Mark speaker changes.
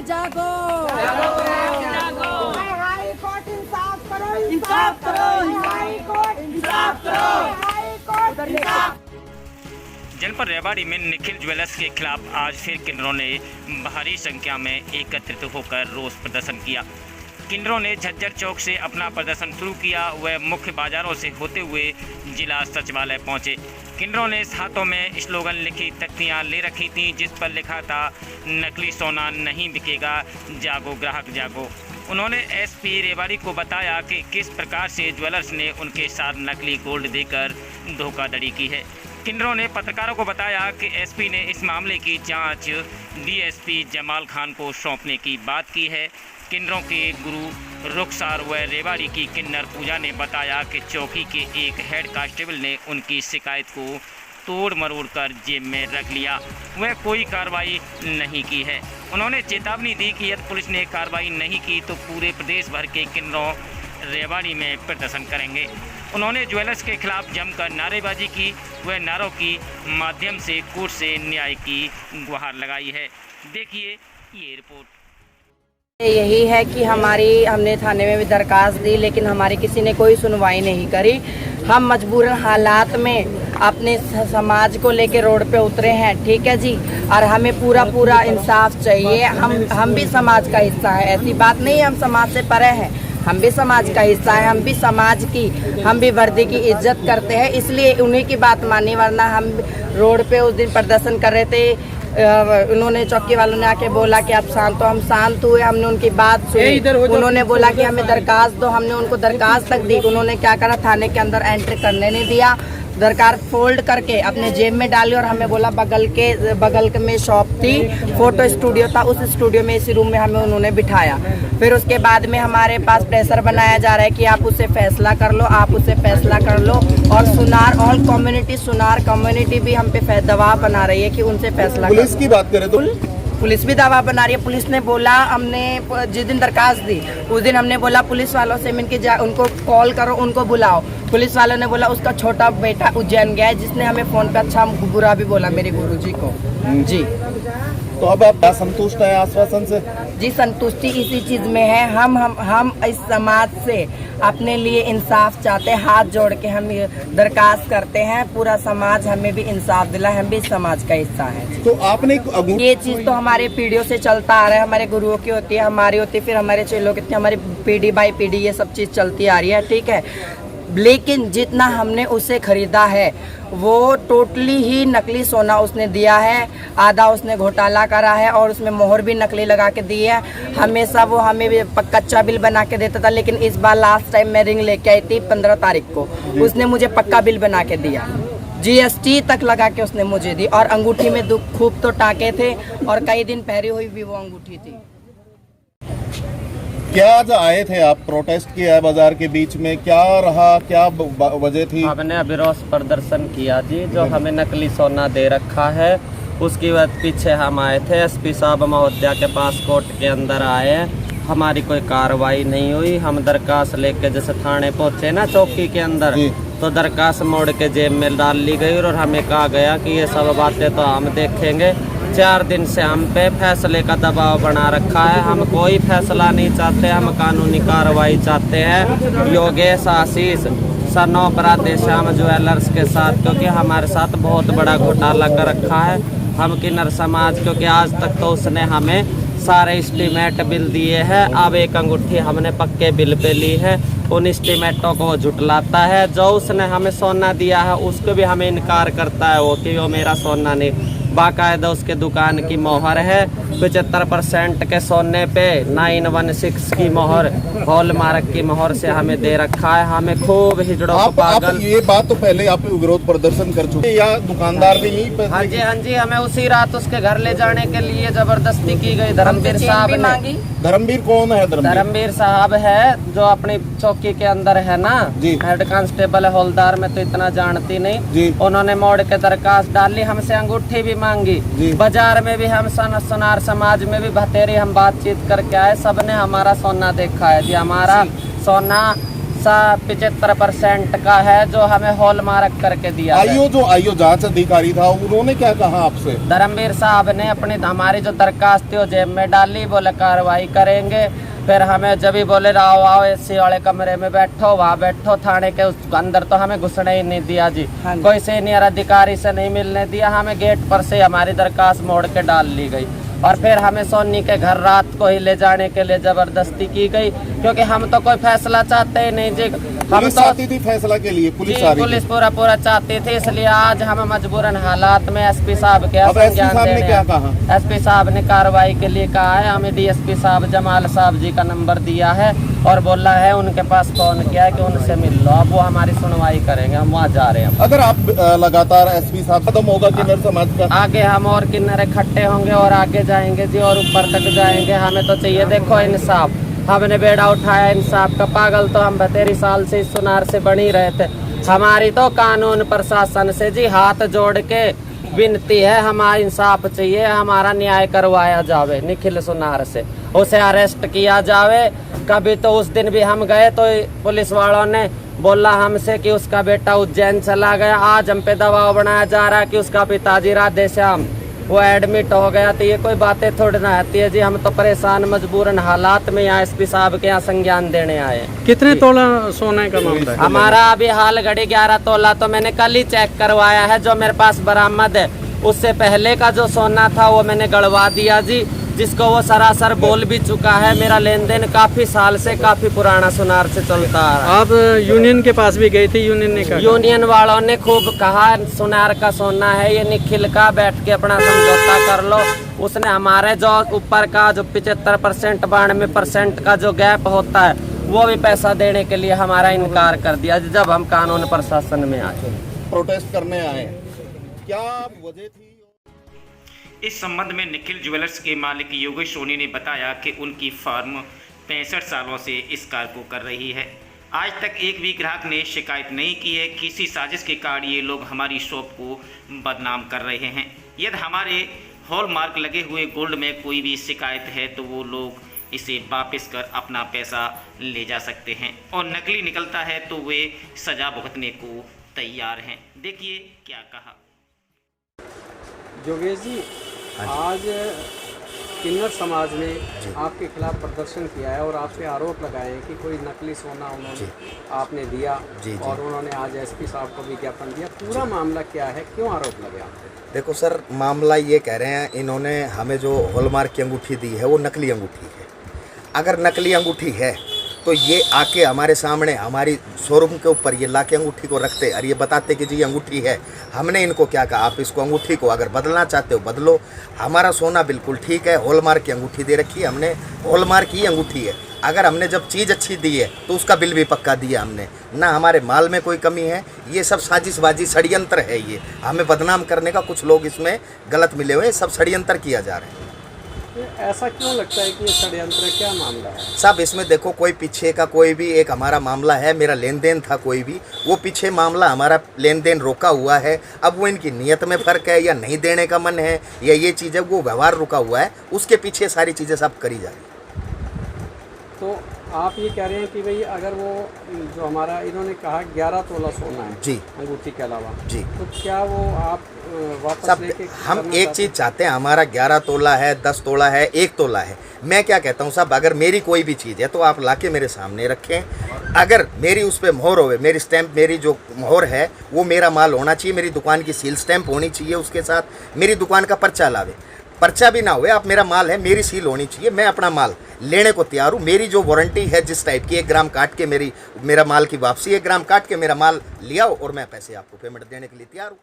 Speaker 1: जागो,
Speaker 2: high court इंसाफ करो,
Speaker 1: इंसाफ करो,
Speaker 2: हाई कोर्ट
Speaker 1: इंसाफ करो।
Speaker 2: हाई कोर्ट इंसाफ।
Speaker 3: जनपद रेवाड़ी में निखिल ज्वेलर्स के खिलाफ आज फिर किन्नरों ने भारी संख्या में एकत्रित होकर रोष प्रदर्शन किया। किन्नरों ने झज्जर चौक से अपना प्रदर्शन शुरू किया। वह मुख्य बाजारों से होते हुए जिला सचिवालय पहुंचे। किन्नरों ने हाथों में स्लोगन लिखी तख्तियां ले रखी थीं, जिस पर लिखा था नकली सोना नहीं बिकेगा, जागो ग्राहक जागो। उन्होंने एसपी रेवाड़ी को बताया कि किस प्रकार से ज्वेलर्स ने उनके साथ नकली गोल्ड देकर धोखाधड़ी की है। किन्नरों ने पत्रकारों को बताया कि एसपी ने इस मामले की जांच डीएसपी जमाल खान को सौंपने की बात की है। किन्नरों के गुरु रुखसार व रेवाड़ी की किन्नर पूजा ने बताया कि चौकी के एक हेड कांस्टेबल ने उनकी शिकायत को तोड़ मरोड़ कर जेब में रख लिया। वह कोई कार्रवाई नहीं की है। उन्होंने चेतावनी दी कि यदि पुलिस ने कार्रवाई नहीं की तो पूरे प्रदेश भर के किन्नरों रेवाड़ी में प्रदर्शन करेंगे। उन्होंने ज्वेलर्स के खिलाफ जमकर नारेबाजी की। वह नारों की माध्यम से कोर्ट से न्याय की गुहार लगाई है। देखिए ये रिपोर्ट।
Speaker 4: यही है कि हमने थाने में भी दरखास्त दी, लेकिन हमारी किसी ने कोई सुनवाई नहीं करी। हम मजबूरन हालात में अपने समाज को लेके रोड पे उतरे हैं, ठीक है जी। और हमें पूरा इंसाफ चाहिए। हम भी समाज का हिस्सा है, ऐसी बात नहीं हम समाज से परे हैं। हम भी समाज का हिस्सा है, हम भी समाज की, हम भी वर्दी की इज्जत करते हैं, इसलिए उन्हीं की बात मानी। वरना हम रोड पे उस दिन प्रदर्शन कर रहे थे। उन्होंने चौकी वालों ने आके बोला कि आप शांत हो। हम शांत हुए, हमने उनकी बात सुनी। उन्होंने बोला कि हमें दरखास्त दो, हमने उनको दरखास्त तक दी। उन्होंने क्या करा, थाने के अंदर एंट्री करने नहीं दिया। दरखास्त फोल्ड करके अपने जेब में डाली और हमें बोला बगल में शॉप थी, फोटो स्टूडियो था, उस स्टूडियो में इसी रूम में हमें उन्होंने बिठाया। फिर उसके बाद में हमारे पास प्रेशर बनाया जा रहा है कि आप उससे फैसला कर लो, आप उससे फैसला कर लो। और सुनार कम्युनिटी भी हम पे दबाव बना रही है कि उनसे फैसला।
Speaker 5: पुलिस की बात करें तो
Speaker 4: पुलिस भी दबाव बना रही है। पुलिस ने बोला, हमने जिस दिन दरखास्त दी उस दिन हमने बोला पुलिस वालों से उनको कॉल करो, उनको बुलाओ। पुलिस वालों ने बोला उसका छोटा बेटा उज्जैन गया है, जिसने हमें फोन पे अच्छा बुरा भी बोला मेरे गुरुजी को जी।
Speaker 5: तो अब आप संतुष्ट है आश्वासन से?
Speaker 4: जी, संतुष्टि इसी चीज में है। हम इस समाज से अपने लिए इंसाफ चाहते हैं। हाथ जोड़ के हम दरखास्त करते हैं, पूरा समाज हमें भी इंसाफ दिला, हम भी समाज का हिस्सा है।
Speaker 5: तो आपने
Speaker 4: ये चीज तो हमारे पीढ़ियों से चलता आ रहा है। हमारे गुरुओं की होती है, हमारी होती है, फिर हमारे चेलों की, हमारी पीढ़ी बाई पीढ़ी ये सब चीज चलती आ रही है, ठीक है। लेकिन जितना हमने उसे खरीदा है वो टोटली ही नकली सोना उसने दिया है। आधा उसने घोटाला करा है और उसमें मोहर भी नकली लगा के दी है। हमेशा वो हमें कच्चा बिल बना के देता था, लेकिन इस बार लास्ट टाइम मैं रिंग लेके आई थी 15 तारीख को, उसने मुझे पक्का बिल बना के दिया। GST तक लगा के उसने मुझे दी। और अंगूठी में खूब तो टाके थे और कई दिन पहरी हुई भी वो अंगूठी थी।
Speaker 5: क्या आज आए थे आप, प्रोटेस्ट किया है बाजार के बीच में, क्या रहा, क्या वजह थी?
Speaker 6: हमने विरोध प्रदर्शन किया जी, जो हमें नकली सोना दे रखा है उसकी वजह पीछे हम आए थे। SP साहब महोदया के पास कोर्ट के अंदर आए हैं, हमारी कोई कार्रवाई नहीं हुई। हम दरखास्त लेके जैसे थाने पहुंचे ना चौकी के अंदर, तो दरखास्त मोड़ के जेब में डाल ली गई और हमें कहा गया कि ये सब बातें तो हम देखेंगे। 4 दिन से हम पे फैसले का दबाव बना रखा है। हम कोई फैसला नहीं चाहते, हम कानूनी कार्रवाई चाहते हैं। योगेश आशीष सन ऑफ राधेश्याम ज्वेलर्स के साथ, क्योंकि हमारे साथ बहुत बड़ा घोटाला कर रखा है। हम किन्नर समाज, क्योंकि आज तक तो उसने हमें सारे एस्टीमेट बिल दिए हैं। अब एक अंगूठी हमने पक्के बिल पे ली है, उन एस्टीमेटों को झुटलाता है। जो उसने हमें सोना दिया है उसको भी हमें इनकार करता है वो कि वो मेरा सोना नहीं। बाकायदा उसके दुकान की मोहर है, 75% के सोने पे 916 की मोहर, हॉलमार्क की मोहर से हमें दे रखा है। हमें खूब हिजड़ों को पागल।
Speaker 5: ये बात तो पहले आप विरोध प्रदर्शन कर चुके या दुकानदार भी यहीं पे?
Speaker 6: हाँ जी, हमें उसी रात उसके घर ले जाने के लिए जबरदस्ती की गई। धर्मवीर साहब ने।
Speaker 5: धर्मवीर कौन है?
Speaker 6: धर्मवीर साहब है जो अपनी चौकी के अंदर है ना, हेड कांस्टेबल हौलदार में तो इतना जानती नहीं। उन्होंने मोड़ के दरखास्त डाली, हमसे अंगूठी भी मांगी। बाजार में भी हम सोनार समाज में भी बतेरी हम बातचीत करके आए, सबने हमारा सोना देखा है जी। हमारा सोना 75% का है जो हमें हॉल मार्क करके दिया है।
Speaker 5: आईओ जांच अधिकारी था, उन्होंने क्या कहा आपसे?
Speaker 6: धर्मवीर साहब ने अपनी हमारी जो दरखास्त थी वो जेब में डाली, बोले कार्रवाई करेंगे। फिर हमें जब भी बोले आओ एसी वाले कमरे में बैठो, वहाँ बैठो, थाने के उस अंदर तो हमें घुसने ही नहीं दिया जी। कोई सीनियर अधिकारी से नहीं मिलने दिया, हमें गेट पर से हमारी दरखास्त मोड़ के डाल ली गई। और फिर हमें सोनी के घर रात को ही ले जाने के लिए जबरदस्ती की गई, क्योंकि हम तो कोई फैसला चाहते ही नहीं जी। हम तो
Speaker 5: चाहती थी फैसला के लिए, पुलिस
Speaker 6: पूरा चाहती थी, इसलिए आज हम मजबूरन हालात में एसपी साहब के
Speaker 5: क्या कहा?
Speaker 6: एसपी साहब ने कार्रवाई के लिए कहा है। हमें डीएसपी साहब जमाल साहब जी का नंबर दिया है और बोला है उनके पास फोन किया है कि उनसे मिल लो, अब वो हमारी सुनवाई करेंगे। हम वहाँ जा रहे हैं।
Speaker 5: अगर आप लगातार एसपी साहब खत्म होगा किन्नर समाज का,
Speaker 6: आगे हम और किन्नर इकट्ठे होंगे और आगे जाएंगे जी, और ऊपर तक जाएंगे। हमें तो चाहिए देखो इंसाफ, हमने बेड़ा उठाया इंसाफ का। पागल तो हम 32 साल से इस सुनार से बनी रहे थे। हमारी तो कानून प्रशासन से जी हाथ जोड़ के विनती है, हमारा इंसाफ चाहिए, हमारा न्याय करवाया जावे। निखिल सुनार से उसे अरेस्ट किया जावे। कभी तो उस दिन भी हम गए तो पुलिस वालों ने बोला हमसे कि उसका बेटा उज्जैन चला गया। आज हम पे दबाव बनाया जा रहा है कि उसका पिताजी राधे श्याम वो एडमिट हो गया। तो ये कोई बातें थोड़ी ना आती है जी। हम तो परेशान मजबूरन हालात में यहाँ एसपी साहब के यहाँ संज्ञान देने आए।
Speaker 1: कितने तोला सोने का मामला है?
Speaker 6: हमारा अभी हाल घड़ी 11 तोला तो मैंने कल ही चेक करवाया है, जो मेरे पास बरामद है। उससे पहले का जो सोना था वो मैंने गड़वा दिया जी, जिसको वो सरासर बोल भी चुका है। मेरा लेन देन काफी साल से, काफी पुराना सुनार से चलता है।
Speaker 1: आप यूनियन के पास भी गए थे, यूनियन ने कहा?
Speaker 6: यूनियन वालों ने खूब कहा सुनार का सोना है ये, निखिल का, बैठ के अपना समझौता कर लो। उसने हमारे जो ऊपर का जो 75% 92% का जो गैप होता है वो भी पैसा देने के लिए हमारा इनकार कर दिया जब हम कानून प्रशासन में आए।
Speaker 5: प्रोटेस्ट करने आए, क्या वजह थी?
Speaker 3: इस संबंध में निखिल ज्वेलर्स के मालिक योगेश सोनी ने बताया कि उनकी फर्म 65 सालों से इस कार्य को कर रही है। आज तक एक भी ग्राहक ने शिकायत नहीं की है। किसी साजिश के कारण ये लोग हमारी शॉप को बदनाम कर रहे हैं। यदि हमारे हॉलमार्क लगे हुए गोल्ड में कोई भी शिकायत है तो वो लोग इसे वापस कर अपना पैसा ले जा सकते हैं, और नकली निकलता है तो वे सजा भुगतने को तैयार हैं। देखिए क्या कहा।
Speaker 1: योगेश जी, आज किन्नर समाज ने आपके खिलाफ प्रदर्शन किया है और आपसे आरोप लगाए हैं कि कोई नकली सोना उन्होंने आपने दिया और उन्होंने आज एसपी साहब को विज्ञापन दिया। पूरा मामला क्या है, क्यों आरोप लगे आप?
Speaker 7: देखो सर, मामला ये कह रहे हैं इन्होंने हमें जो हॉलमार्क की अंगूठी दी है वो नकली अंगूठी है। अगर नकली अंगूठी है तो ये आके हमारे सामने हमारी शोरूम के ऊपर ये लाके अंगूठी को रखते और ये बताते कि जी ये अंगूठी है। हमने इनको क्या कहा, आप इसको अंगूठी को अगर बदलना चाहते हो बदलो, हमारा सोना बिल्कुल ठीक है, हॉलमार्क की अंगूठी दे रखी है हमने, हॉलमार्क की अंगूठी है। अगर हमने जब चीज़ अच्छी दी है तो उसका बिल भी पक्का दिया हमने, ना हमारे माल में कोई कमी है। ये सब साजिशबाजी षड्यंत्र है, ये हमें बदनाम करने का कुछ लोग इसमें गलत मिले हुए हैं, सब षड्यंत्र किया जा रहा है।
Speaker 1: ऐसा क्यों लगता है कि ये षड्यंत्र, क्या मामला है?
Speaker 7: सब इसमें देखो, कोई पीछे का कोई भी एक हमारा मामला है, मेरा लेन देन था कोई भी, वो पीछे मामला हमारा लेन देन रोका हुआ है। अब वो इनकी नीयत में फ़र्क है या नहीं देने का मन है या ये चीज़ है, वो व्यवहार रुका हुआ है, उसके पीछे सारी चीज़ें सब करी जा रही है।
Speaker 1: तो आप ये कह रहे हैं कि भाई अगर वो जो हमारा इन्होंने कहा 11 तोला सोना है
Speaker 7: जी
Speaker 1: अंगूठी के अलावा
Speaker 7: जी,
Speaker 1: तो क्या वो आप वापस
Speaker 7: सब
Speaker 1: लेके
Speaker 7: हम एक चीज़ चाहते हैं, हमारा 11 तोला है, 10 तोला है, 1 तोला है। मैं क्या कहता हूँ साहब, अगर मेरी कोई भी चीज़ है तो आप लाके मेरे सामने रखें। अगर मेरी उस पर मोहर होवे, मेरी स्टैंप, मेरी जो मोहर है वो मेरा माल होना चाहिए, मेरी दुकान की सील स्टैंप होनी चाहिए, उसके साथ मेरी दुकान का पर्चा लावे। पर्चा भी ना हुए, आप मेरा माल है, मेरी सील होनी चाहिए, मैं अपना माल लेने को तैयार हूँ। मेरी जो वारंटी है जिस टाइप की, 1 ग्राम काट के मेरा माल की वापसी, 1 ग्राम काट के मेरा माल लिया और मैं पैसे आपको पेमेंट देने के लिए तैयार हूँ।